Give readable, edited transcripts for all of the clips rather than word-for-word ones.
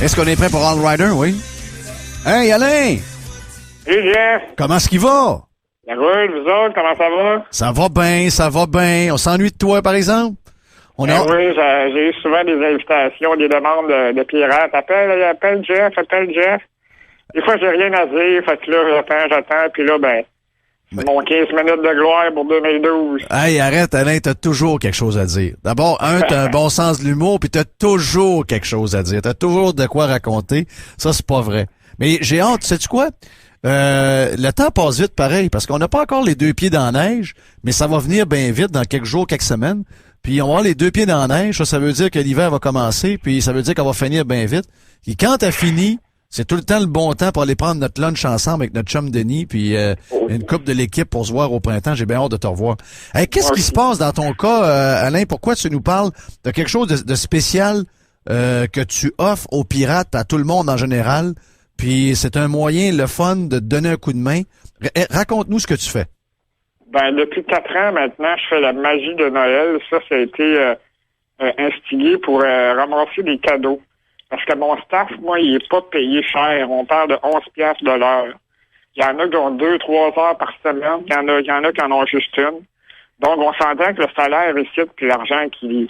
Est-ce qu'on est prêt pour All Rider, oui? Hey, Alain! Hey, Jeff! Comment est-ce qu'il va? La roule, vous autres, comment ça va? Ça va bien, ça va bien. On s'ennuie de toi, par exemple? Oui, j'ai eu souvent des invitations, des demandes de pirates. Appelle Jeff. Des fois, j'ai rien à dire, fait que là, j'attends, puis là, c'est mon 15 minutes de gloire pour 2012. Hey, arrête, Alain, t'as toujours quelque chose à dire. D'abord, t'as un bon sens de l'humour, puis t'as toujours quelque chose à dire. T'as toujours de quoi raconter. Ça, c'est pas vrai. Mais j'ai hâte, sais-tu quoi? Le temps passe vite pareil, parce qu'on n'a pas encore les deux pieds dans la neige, mais ça va venir bien vite dans quelques jours, quelques semaines. Puis on va avoir les deux pieds dans la neige, ça veut dire que l'hiver va commencer, puis ça veut dire qu'on va finir bien vite. Et quand t'as fini, c'est tout le temps le bon temps pour aller prendre notre lunch ensemble avec notre chum Denis, puis une couple de l'équipe pour se voir au printemps. J'ai bien hâte de te revoir. Hey, qu'est-ce qui se passe dans ton cas, Alain? Pourquoi tu nous parles de quelque chose de spécial que tu offres aux pirates, à tout le monde en général? Puis c'est un moyen, le fun, de te donner un coup de main. Raconte-nous ce que tu fais. Depuis 4 ans maintenant, je fais la magie de Noël. Ça a été instigé pour ramasser des cadeaux. Parce que mon staff, moi, il est pas payé cher. On parle de 11 piastres de l'heure. Il y en a qui ont 2-3 heures par semaine. Il y en a qui en ont juste une. Donc, on s'entend que le salaire ici, puis l'argent qui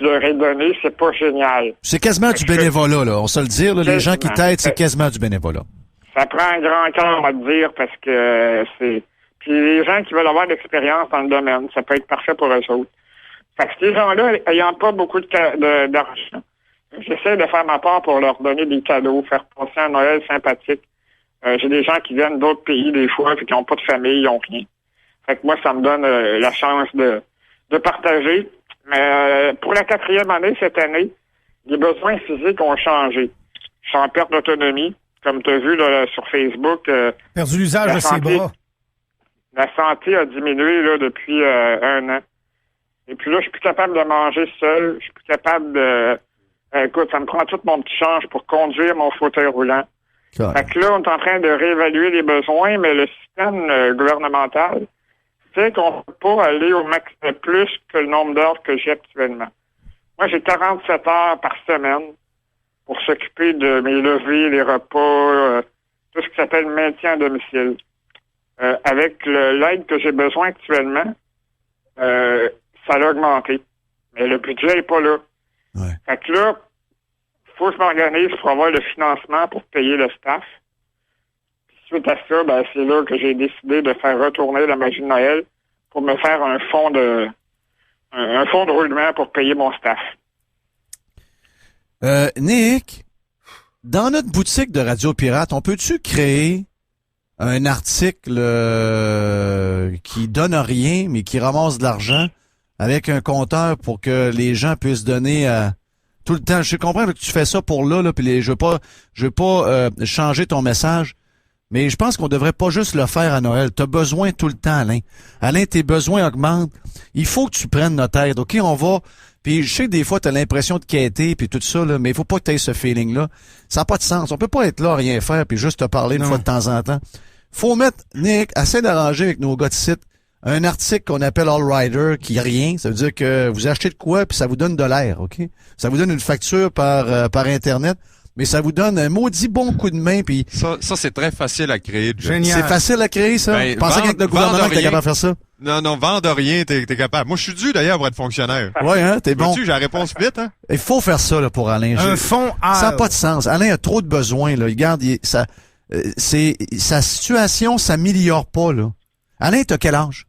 leur est donné, c'est pas génial. C'est quasiment du bénévolat, là. On se le dire, là, les gens qui t'aident, c'est quasiment du bénévolat. Ça prend un grand cœur, on va te dire, parce que c'est... Puis les gens qui veulent avoir de l'expérience dans le domaine, ça peut être parfait pour eux autres. Fait que ces gens-là, ayant pas beaucoup d'argent, j'essaie de faire ma part pour leur donner des cadeaux, faire passer un Noël sympathique. J'ai des gens qui viennent d'autres pays des fois, puis qui n'ont pas de famille, ils n'ont rien. Fait que moi, ça me donne la chance de partager. Mais pour la 4e année, cette année, les besoins physiques ont changé. Je suis en perte d'autonomie, comme tu as vu là, sur Facebook. Perdu l'usage de ses bras. La santé a diminué là, depuis 1 an. Et puis là, je suis plus capable de manger seul. Je suis plus capable de... écoute, ça me prend tout mon petit change pour conduire mon fauteuil roulant. Fait que là, on est en train de réévaluer les besoins, mais le système gouvernemental fait qu'on ne peut pas aller au max plus que le nombre d'heures que j'ai actuellement. Moi, j'ai 47 heures par semaine pour s'occuper de mes levées, les repas, tout ce qui s'appelle maintien à domicile. Avec l'aide que j'ai besoin actuellement, ça a augmenté. Mais le budget n'est pas là. Ouais. Fait que là, faut que je m'organise pour avoir le financement pour payer le staff. Puis suite à ça, c'est là que j'ai décidé de faire retourner la magie de Noël pour me faire un fonds de roulement pour payer mon staff. Nick, dans notre boutique de Radio Pirate, on peut-tu créer un article qui donne rien, mais qui ramasse de l'argent avec un compteur pour que les gens puissent donner tout le temps? Je comprends que tu fais ça pour là, puis je veux pas changer ton message, mais je pense qu'on devrait pas juste le faire à Noël. T'as besoin tout le temps, Alain. Alain, tes besoins augmentent. Il faut que tu prennes notre aide, OK? On va... Puis je sais que des fois, t'as l'impression de quêter puis tout ça, là, mais il faut pas que t'aies ce feeling-là. Ça n'a pas de sens. On peut pas être là à rien faire puis juste te parler une fois de temps en temps. Faut mettre, Nick, essaie d'arranger avec nos gars de site un article qu'on appelle All Rider qui est rien. Ça veut dire que vous achetez de quoi puis ça vous donne de l'air, OK? Ça vous donne une facture par Internet, mais ça vous donne un maudit bon coup de main. Puis ça c'est très facile à créer. Génial. C'est facile à créer, ça? Je pensais qu'avec le gouvernement, t'es capable de faire ça. Non, vendre rien, t'es capable. Moi, je suis dû, d'ailleurs, pour être fonctionnaire. Ouais, hein, t'es bon. J'ai la réponse vite, hein? Il faut faire ça, là, pour Alain. Un fonds ça n'a pas de sens. Alain a trop de besoins, là. Regarde, sa situation s'améliore pas, là. Alain, t'as quel âge?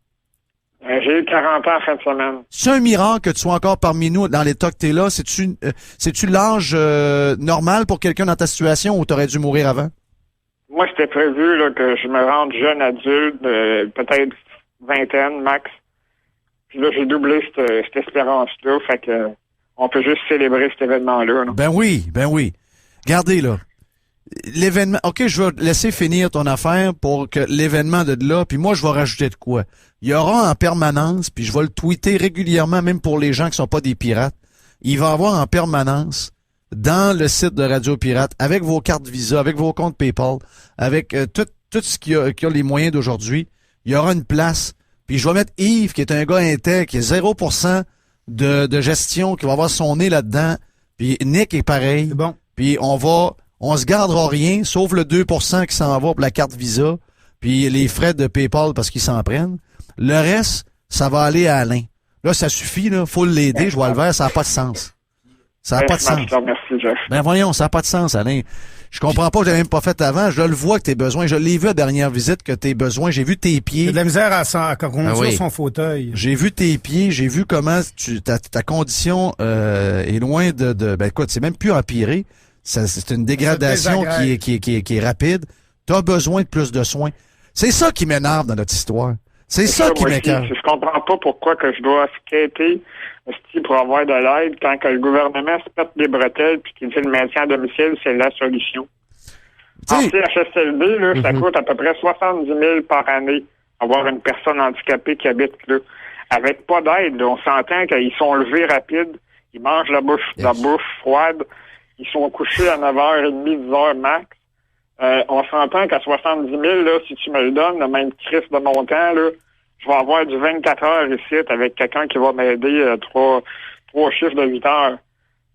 J'ai eu 40 ans en fin de semaine. C'est un miracle que tu sois encore parmi nous dans l'état que t'es là. C'est-tu l'âge normal pour quelqu'un dans ta situation ou t'aurais dû mourir avant? Moi, c'était prévu là, que je me rende jeune adulte, peut-être vingtaine max. Puis là, j'ai doublé cette espérance-là. Fait que on peut juste célébrer cet événement-là. Non? Ben oui. Regardez, là. L'événement... OK, je vais laisser finir ton affaire pour que l'événement de là, puis moi, je vais rajouter de quoi. Il y aura en permanence, puis je vais le tweeter régulièrement, même pour les gens qui sont pas des pirates. Il va y avoir en permanence, dans le site de Radio Pirate, avec vos cartes Visa, avec vos comptes PayPal, avec tout ce qui a les moyens d'aujourd'hui, il y aura une place. Puis je vais mettre Yves, qui est un gars intègre, qui est 0% de gestion, qui va avoir son nez là-dedans. Puis Nick est pareil. C'est bon. puis on se gardera rien, sauf le 2% qui s'en va pour la carte Visa, puis les frais de PayPal parce qu'ils s'en prennent. Le reste, ça va aller à Alain. Là, ça suffit, là. Faut l'aider, je vois le vert, ça n'a pas de sens. Ça n'a pas de sens. Merci, Jeff. Ben voyons, ça n'a pas de sens, Alain. Je comprends pas, je l'ai même pas fait avant. Je le vois que tes besoins. Je l'ai vu à la dernière visite que tes besoins. J'ai vu tes pieds. Il y a de la misère à conduire son fauteuil. J'ai vu tes pieds, j'ai vu comment ta condition est loin ben écoute, c'est même plus empiré. C'est une dégradation qui est rapide. Tu as besoin de plus de soins. C'est ça qui m'énerve dans notre histoire. C'est ça qui m'énerve. Je comprends pas pourquoi que je dois skater pour avoir de l'aide quand que le gouvernement se pète les bretelles puis qu'il dit le maintien à domicile, c'est la solution. En CHSLD, là, ça coûte à peu près 70 000 par année avoir une personne handicapée qui habite là. Avec pas d'aide, là, on s'entend qu'ils sont levés rapides, ils mangent la bouffe froide, ils sont couchés à 9h30, 10h max. On s'entend qu'à 70 000, là, si tu me le donnes, le même crise de montant, là, je vais avoir du 24 heures ici avec quelqu'un qui va m'aider trois chiffres de 8 heures.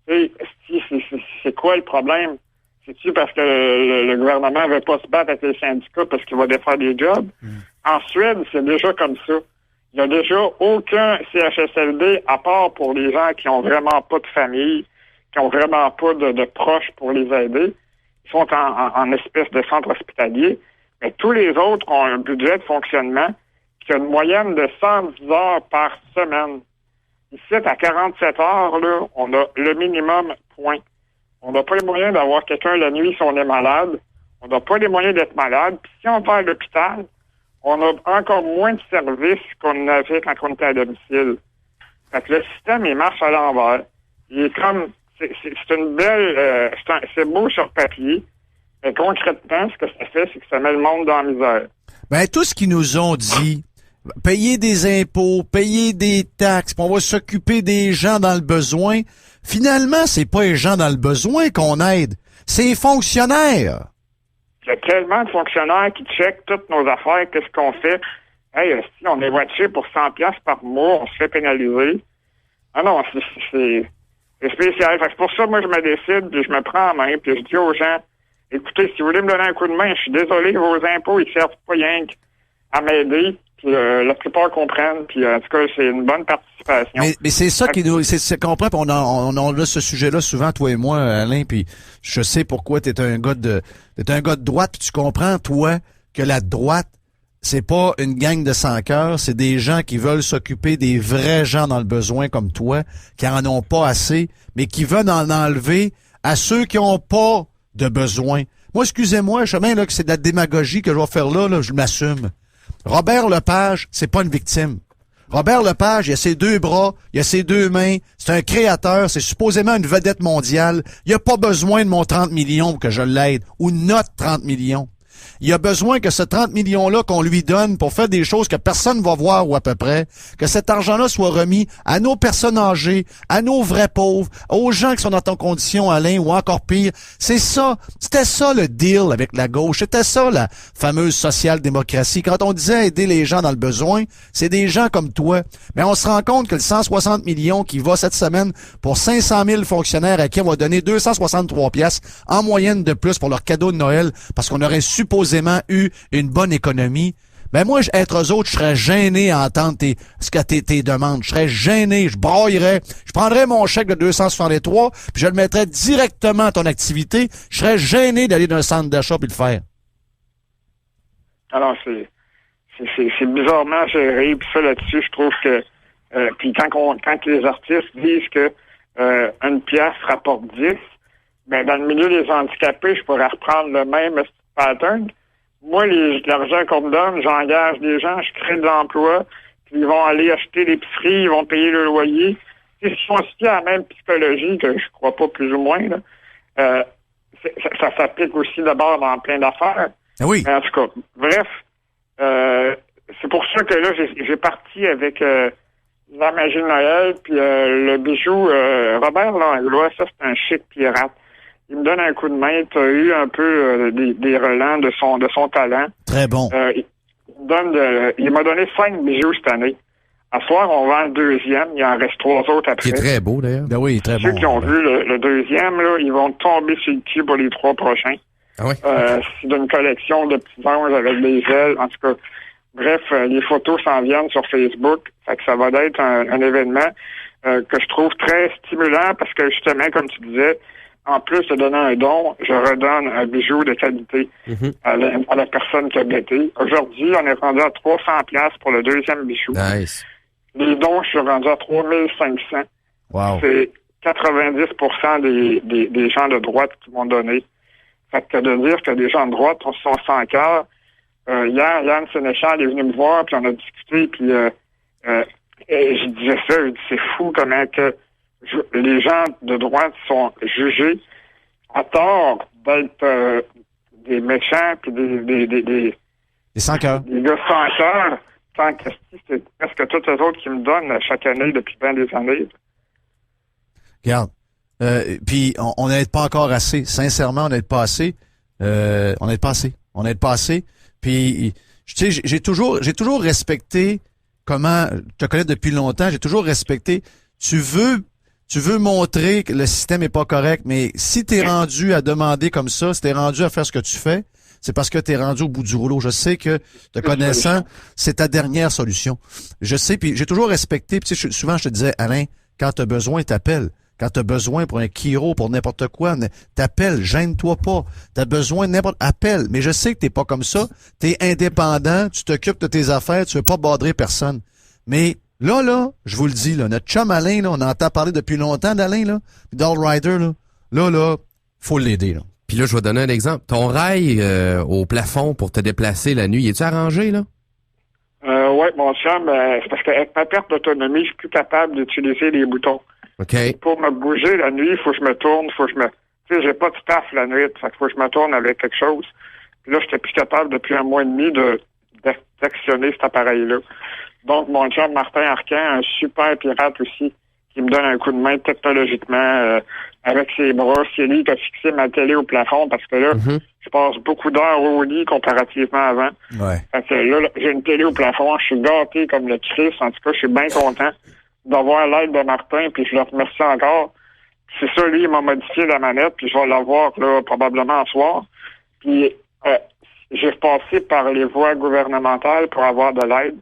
Tu sais, c'est quoi le problème? C'est-tu parce que le gouvernement ne veut pas se battre avec les syndicats parce qu'il va défaire des jobs? En Suède, c'est déjà comme ça. Il n'y a déjà aucun CHSLD à part pour les gens qui ont vraiment pas de famille, qui ont vraiment pas de proches pour les aider. Ils sont en espèce de centre hospitalier. Mais tous les autres ont un budget de fonctionnement qui a une moyenne de 110 heures par semaine. Ici, à 47 heures, là, on a le minimum, point. On n'a pas les moyens d'avoir quelqu'un la nuit si on est malade. On n'a pas les moyens d'être malade. Puis si on va à l'hôpital, on a encore moins de services qu'on avait quand on était à domicile. Fait que le système, il marche à l'envers. Il est comme... C'est une belle... c'est beau sur papier. Mais concrètement, ce que ça fait, c'est que ça met le monde dans la misère. Ben, tout ce qu'ils nous ont dit... Payer des impôts, payer des taxes, puis on va s'occuper des gens dans le besoin. Finalement, c'est pas les gens dans le besoin qu'on aide, c'est les fonctionnaires. Il y a tellement de fonctionnaires qui checkent toutes nos affaires, qu'est-ce qu'on fait. Hey, si on est voiture pour 100$ par mois, on se fait pénaliser. Ah non, c'est spécial. Fait que c'est pour ça, moi, je me décide, puis je me prends en main, puis je dis aux gens, écoutez, si vous voulez me donner un coup de main, je suis désolé, vos impôts, ils servent pas rien à m'aider. Puis la plupart comprennent, puis en tout cas, c'est une bonne participation. Mais c'est ça qui nous... C'est comprend, puis on a ce sujet-là souvent, toi et moi, Alain, puis je sais pourquoi t'es un gars de droite, puis tu comprends, toi, que la droite, c'est pas une gang de sans-cœur, c'est des gens qui veulent s'occuper des vrais gens dans le besoin comme toi, qui en ont pas assez, mais qui veulent en enlever à ceux qui ont pas de besoin. Moi, excusez-moi, je sais bien là, que c'est de la démagogie que je vais faire là, je m'assume. Robert Lepage, c'est pas une victime. Robert Lepage, il a ses 2 bras, il a ses 2 mains, c'est un créateur, c'est supposément une vedette mondiale. Il a pas besoin de mon 30 millions pour que je l'aide, ou notre 30 millions. Il a besoin que ce 30 millions-là qu'on lui donne pour faire des choses que personne ne va voir ou à peu près, que cet argent-là soit remis à nos personnes âgées, à nos vrais pauvres, aux gens qui sont dans ton condition, Alain, ou encore pire. C'est ça, c'était ça le deal avec la gauche, c'était ça la fameuse social-démocratie. Quand on disait aider les gens dans le besoin, c'est des gens comme toi. Mais on se rend compte que le 160 millions qui va cette semaine pour 500 000 fonctionnaires à qui on va donner 263 piastres en moyenne de plus pour leur cadeau de Noël, parce qu'on aurait supposément eu une bonne économie, ben moi, être eux autres, je serais gêné à entendre tes demandes. Je serais gêné, je braillerais. Je prendrais mon chèque de 263, puis je le mettrais directement à ton activité. Je serais gêné d'aller dans un centre d'achat puis le faire. Alors, c'est bizarrement géré, puis ça, là-dessus, je trouve que puis quand les artistes disent que une pièce rapporte 10, ben dans le milieu des handicapés, je pourrais reprendre le même pattern. Moi, l'argent qu'on me donne, j'engage des gens, je crée de l'emploi, puis ils vont aller acheter l'épicerie, ils vont payer le loyer. Ils sont situés à la même psychologie, que je crois pas plus ou moins, là. Ça s'applique aussi d'abord dans plein d'affaires. Ah oui. Mais en tout cas, bref, c'est pour ça que là, j'ai parti avec la magie de Noël, puis le bijou Robert Langlois, ça c'est un chic pirate. Il me donne un coup de main. Tu as eu un peu des relents de son talent. Très bon. Il m'a donné 5 bijoux cette année. À soir, on vend le deuxième. Il en reste 3 autres après. Qui est très beau, d'ailleurs. Ben oui, très Ceux bon. qui ont vu le deuxième, là, ils vont tomber sur le cul pour les 3 prochains. Ah oui? C'est d'une collection de petits anges avec des ailes. En tout cas, bref, les photos s'en viennent sur Facebook. Fait que ça va être un événement que je trouve très stimulant parce que, justement, comme tu disais, en plus de donner un don, je redonne un bijou de qualité à la personne qui a bêté. Aujourd'hui, on est rendu à 300$ pour le deuxième bijou. Nice. Les dons, je suis rendu à 3500. Wow. C'est 90% des gens de droite qui m'ont donné. Fait que de dire que des gens de droite sont sans cœur. Hier, Yann Sénéchal est venu me voir, puis on a discuté, puis je disais ça, je dis, c'est fou comment que les gens de droite sont jugés à tort d'être des méchants, puis des sans cœur. Des gars sans cœur. Tant que c'est presque tous les autres qui me donnent chaque année depuis bien des années. Regarde. Puis on n'aide pas encore assez. Sincèrement, on n'aide pas assez. On n'aide pas assez. On n'aide pas assez. Puis tu sais, j'ai toujours respecté comment, je te connais depuis longtemps, j'ai toujours respecté. Tu veux montrer que le système est pas correct, mais si t'es rendu à demander comme ça, si t'es rendu à faire ce que tu fais, c'est parce que t'es rendu au bout du rouleau. Je sais que, te connaissant, c'est ta dernière solution. Je sais, puis j'ai toujours respecté. Puis souvent, je te disais, Alain, quand t'as besoin, t'appelles. Quand t'as besoin pour un chiro, pour n'importe quoi, t'appelles, gêne-toi pas. T'as besoin de n'importe... Appelle. Mais je sais que t'es pas comme ça. T'es indépendant, tu t'occupes de tes affaires, tu veux pas badrer personne. Mais là, je vous le dis, là, notre chum Alain, là, on entend parler depuis longtemps d'Alain, là, puis d'All Rider, là, faut l'aider, là. Puis là, je vais donner un exemple. Ton rail au plafond pour te déplacer la nuit, es-tu arrangé, là? Oui, mon chum, c'est parce qu'avec ma perte d'autonomie, je suis plus capable d'utiliser les boutons. OK. Pour me bouger la nuit, il faut que je me tourne, tu sais, j'ai pas de staff la nuit, fait qu'il faut que je me tourne avec quelque chose. Puis là, j'étais plus capable depuis 1 mois et demi d'actionner cet appareil-là. Donc, mon chum Martin Arcan, un super pirate aussi, qui me donne un coup de main technologiquement avec ses bras. C'est lui qui a fixé ma télé au plafond parce que là, je passe beaucoup d'heures au lit comparativement avant. Ouais. Fait que là, j'ai une télé au plafond, je suis gâté comme le Christ. En tout cas, je suis bien content d'avoir l'aide de Martin, puis je le remercie encore. C'est ça, lui, il m'a modifié la manette, puis je vais l'avoir là probablement ce soir. Puis j'ai repassé par les voies gouvernementales pour avoir de l'aide.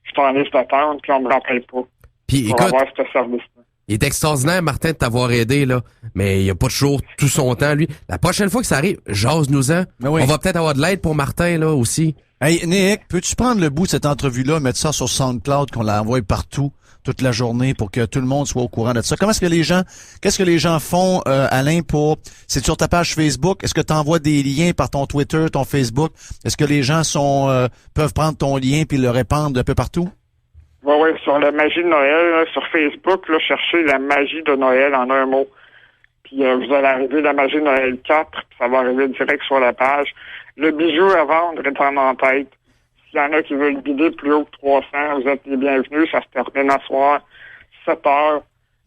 Je suis en liste d'attente, puis on me rappelle pas. Puis pour écoute, avoir ce service-là. il est extraordinaire, Martin, de t'avoir aidé, là. Mais il a pas toujours tout son temps, lui. La prochaine fois que ça arrive, jase-nous-en. Oui. On va peut-être avoir de l'aide pour Martin, là, aussi. Hey, Nick, peux-tu prendre le bout de cette entrevue-là, mettre ça sur SoundCloud, qu'on l'envoie partout, toute la journée, pour que tout le monde soit au courant de ça? Qu'est-ce que les gens font, Alain, c'est sur ta page Facebook? Est-ce que tu envoies des liens par ton Twitter, ton Facebook? Est-ce que les gens peuvent prendre ton lien puis le répandre un peu partout? Oui, sur la magie de Noël, là, sur Facebook, là, cherchez la magie de Noël en un mot. Puis vous allez arriver la magie de Noël 4, puis ça va arriver direct sur la page. Le bijou à vendre est en tête. S'il y en a qui veulent bider plus haut que 300, vous êtes les bienvenus. Ça se termine à soir, 7 heures.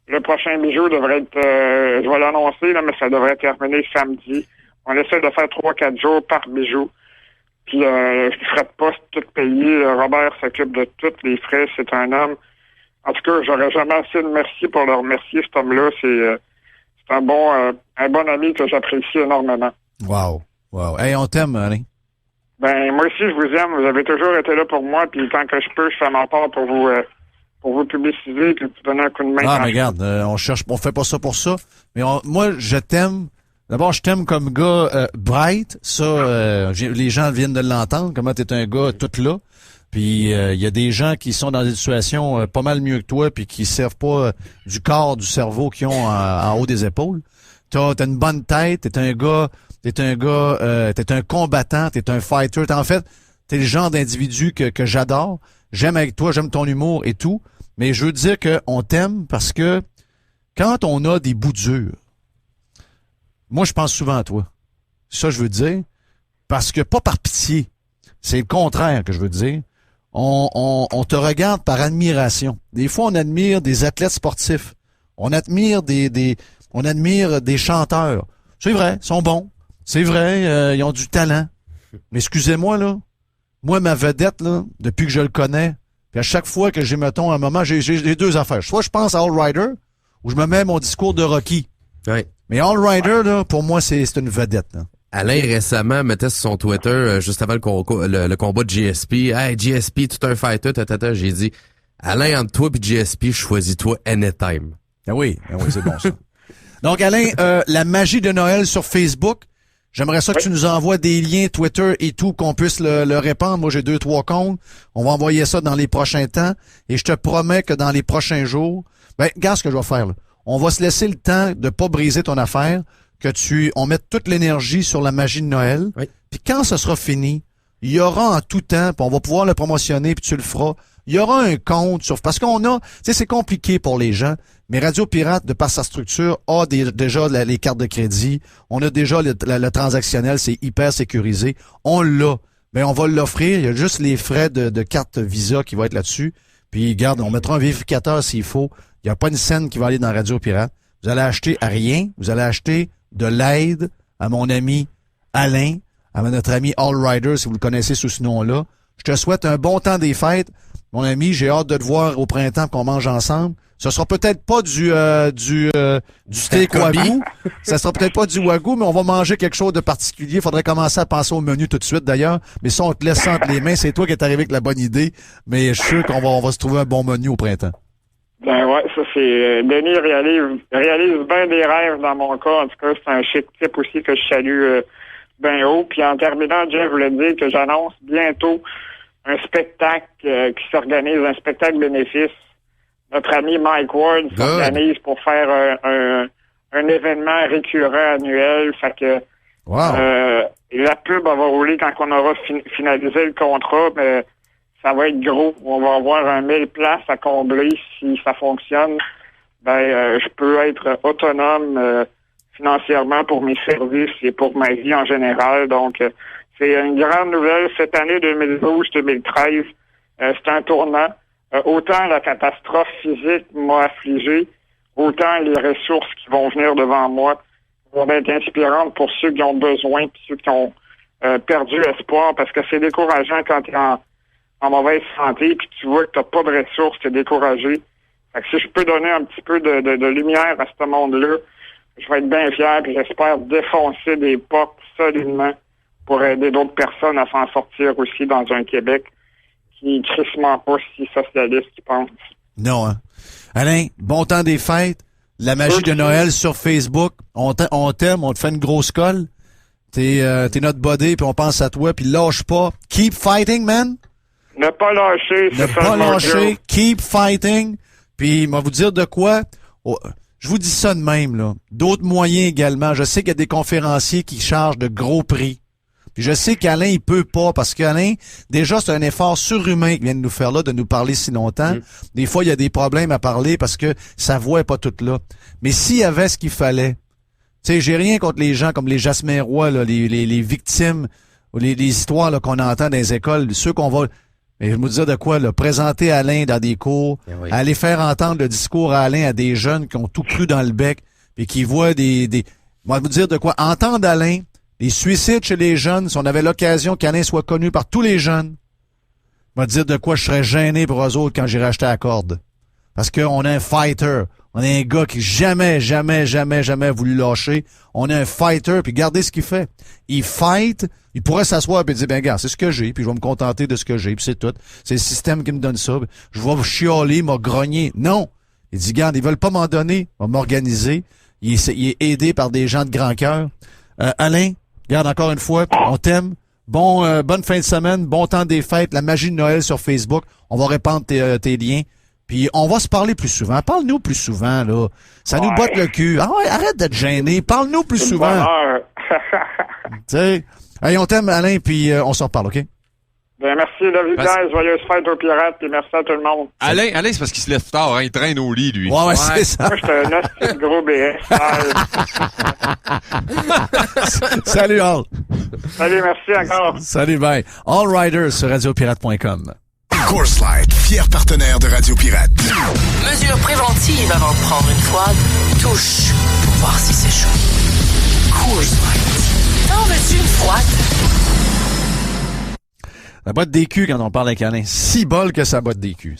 Le prochain bijou devrait être, je vais l'annoncer, là, mais ça devrait terminer samedi. On essaie de faire 3-4 jours par bijou. Puis frais de poste tout payé. Robert s'occupe de tous les frais. C'est un homme. En tout cas, j'aurais jamais assez de merci pour le remercier, cet homme-là. C'est un bon ami que j'apprécie énormément. Wow. Hey, on t'aime, Alain. Ben, moi aussi, je vous aime. Vous avez toujours été là pour moi. Puis tant que je peux, je fais ma part pour vous publiciser puis vous donner un coup de main. Ah, mais regarde, on fait pas ça pour ça. Mais moi, je t'aime. D'abord, je t'aime comme gars bright. Ça, les gens viennent de l'entendre. Comment t'es un gars tout là. Puis il y a des gens qui sont dans des situations pas mal mieux que toi, puis qui servent pas du corps, du cerveau qu'ils ont en haut des épaules. T'as une bonne tête. T'es un combattant. T'es un fighter. En fait, t'es le genre d'individu que j'adore. J'aime avec toi, j'aime ton humour et tout. Mais je veux dire qu'on t'aime parce que quand on a des bouts durs, moi, je pense souvent à toi. Ça, je veux dire. Parce que, pas par pitié. C'est le contraire que je veux dire. On te regarde par admiration. Des fois, on admire des athlètes sportifs. On admire des chanteurs. C'est vrai, ils sont bons. C'est vrai, ils ont du talent. Mais excusez-moi, là. Moi, ma vedette, là, depuis que je le connais, Puis à chaque fois que j'ai, mettons, un moment, j'ai deux affaires. Soit je pense à All Rider, ou je me mets mon discours de Rocky. Ouais. Mais All Rider, là, pour moi, c'est une vedette. Là. Alain récemment mettait sur son Twitter, juste avant le combat de GSP, « Hey, GSP, tout un fighter, J'ai dit, Alain, entre toi et GSP, choisis-toi anytime. Ah oui, c'est bon ça. Donc, Alain, la magie de Noël sur Facebook, j'aimerais ça que tu nous envoies des liens Twitter et tout, qu'on puisse le répandre. Moi, j'ai 2-3 comptes. On va envoyer ça dans les prochains temps. Et je te promets que dans les prochains jours, regarde ce que je vais faire, là. On va se laisser le temps de pas briser ton affaire, on mette toute l'énergie sur la magie de Noël. Oui. Puis quand ce sera fini, il y aura en tout temps, puis on va pouvoir le promotionner, puis tu le feras. Il y aura un compte parce qu'on a, tu sais, c'est compliqué pour les gens, mais Radio Pirate, de par sa structure, a déjà les cartes de crédit. On a déjà le transactionnel, c'est hyper sécurisé. On l'a. Mais on va l'offrir. Il y a juste les frais de carte Visa qui vont être là-dessus. Puis, regarde, on mettra un vérificateur s'il faut. Il n'y a pas une scène qui va aller dans Radio Pirate. Vous allez acheter à rien. Vous allez acheter de l'aide à mon ami Alain, à notre ami All Rider, si vous le connaissez sous ce nom-là. Je te souhaite un bon temps des fêtes. Mon ami, j'ai hâte de te voir au printemps qu'on mange ensemble. Ce sera peut-être pas du steak wagyu. Ça sera peut-être pas du wagyu, mais on va manger quelque chose de particulier. Faudrait commencer à penser au menu tout de suite, d'ailleurs. Mais ça, on te laisse entre les mains. C'est toi qui es arrivé avec la bonne idée. Mais je suis sûr qu'on va se trouver un bon menu au printemps. Ben ouais, ça c'est... Denis réalise bien des rêves dans mon cas. En tout cas, c'est un chic type aussi que je salue bien haut. Puis en terminant, Jeff, je voulais dire que j'annonce bientôt un spectacle qui s'organise, un spectacle bénéfice. Notre ami Mike Ward s'organise pour faire un événement récurrent annuel. Fait que la pub va rouler quand on aura finalisé le contrat, mais ça va être gros. On va avoir 1000 places à combler si ça fonctionne. Je peux être autonome financièrement pour mes services et pour ma vie en général. Donc, c'est une grande nouvelle. Cette année 2012-2013, c'est un tournant. Autant la catastrophe physique m'a affligé, autant les ressources qui vont venir devant moi vont être inspirantes pour ceux qui ont besoin, puis ceux qui ont perdu espoir, parce que c'est décourageant quand tu es en mauvaise santé, puis tu vois que tu n'as pas de ressources, tu es découragé. Fait que si je peux donner un petit peu de lumière à ce monde-là, je vais être bien fier, puis j'espère défoncer des portes solidement pour aider d'autres personnes à s'en sortir aussi dans un Québec qui est crissement pas si socialiste qui pense. Non, hein. Alain, bon temps des fêtes. La magie de Noël sur Facebook. On t'aime, on te fait une grosse colle. T'es notre buddy, puis on pense à toi, puis lâche pas. Keep fighting, man. Ne pas lâcher, c'est ça. Ne pas lâcher, keep fighting. Puis, moi vous dire de quoi. Je vous dis ça de même, là. D'autres moyens également. Je sais qu'il y a des conférenciers qui chargent de gros prix. Puis je sais qu'Alain, il peut pas, parce qu'Alain, déjà, c'est un effort surhumain qu'il vient de nous faire là, de nous parler si longtemps. Des fois, il y a des problèmes à parler parce que sa voix est pas toute là. Mais s'il y avait ce qu'il fallait, tu sais, j'ai rien contre les gens comme les Jasmin Roy, là, les victimes, ou les histoires là, qu'on entend dans les écoles, ceux qu'on va... Mais je me disais de quoi, là, présenter Alain dans des cours, aller faire entendre le discours à Alain à des jeunes qui ont tout cru dans le bec, et qui voient moi, vous dire de quoi, entendre Alain, les suicides chez les jeunes, si on avait l'occasion qu'Alain soit connu par tous les jeunes, moi dire de quoi je serais gêné pour eux autres quand j'irais acheter la corde. Parce qu'on a un fighter. On a un gars qui jamais voulu lâcher. On a un fighter, puis regardez ce qu'il fait. Il fight, il pourrait s'asseoir et dire, gars, c'est ce que j'ai, puis je vais me contenter de ce que j'ai, puis c'est tout. C'est le système qui me donne ça. Je vais chialer, m'a grogner. Non! Il dit, regarde, ils veulent pas m'en donner, on va m'organiser. Il est aidé par des gens de grand cœur. Alain, regarde, encore une fois, on t'aime. Bonne fin de semaine, bon temps des fêtes, la magie de Noël sur Facebook. On va répandre tes liens. Puis on va se parler plus souvent. Parle-nous plus souvent, là. Ça nous botte le cul. Ah ouais, arrête d'être gêné. Parle-nous plus souvent. Tu sais. Hey, on t'aime, Alain, puis on s'en reparle, OK? Bien, merci, David. Joyeuse fête aux pirates, et merci à tout le monde. Alain, c'est parce qu'il se lève tard, hein. Il traîne au lit, lui. Ouais, c'est ça. Moi, j'étais un hostie gros BS. Salut, Al. Salut, merci encore. Salut, bye. All Riders sur radiopirate.com. Coors Light, fier partenaire de Radio Pirate. Mesure préventive avant de prendre une froide. Touche pour voir si c'est chaud. Coors Light. T'en veux-tu une froide? Ça botte des culs quand on parle avec Alain. Si bol que ça botte des culs.